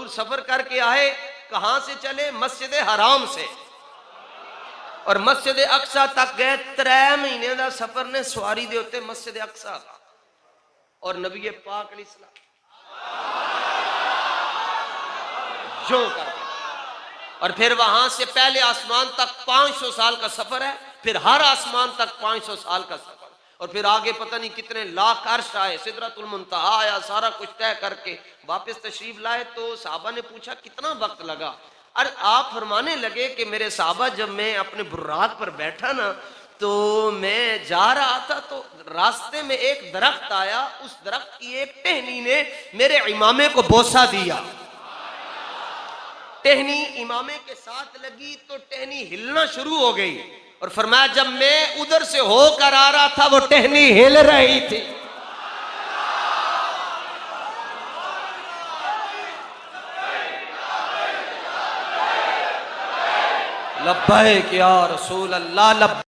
हुजूर सफर करके आए, कहां से चले? मस्जिद हराम से, और मस्जिद अक्सा तक गए। 3 महीने का सफर ने सवारी दे उत्ते मस्जिद अक्सा का, और नबी पाक अलैहिस्सलाम जो कर, और फिर वहां से पहले आसमान तक 500 साल का सफर है, फिर हर आसमान तक 500 साल का सफर, और फिर आगे पता नहीं कितने लाख अर्श आए, सिदरतुल मुंतहा आया, सारा कुछ तय करके वापस तशरीफ लाए। तो साहबा ने पूछा कितना वक्त लगा? और आप फरमाने लगे कि मेरे साहबा, जब मैं अपने बुर्राक पर बैठा ना, तो मैं जा रहा था, तो रास्ते में एक दरख्त आया, उस दरख्त की एक टहनी ने मेरे इमामे को बोसा दिया। टहनी इमामे के साथ लगी तो टहनी हिलना शुरू हो गई, और फरमाया जब मैं उधर से होकर आ रहा था वो टहनी हिल रही थी। लब्बैक या रसूल अल्लाह, लब्बैक।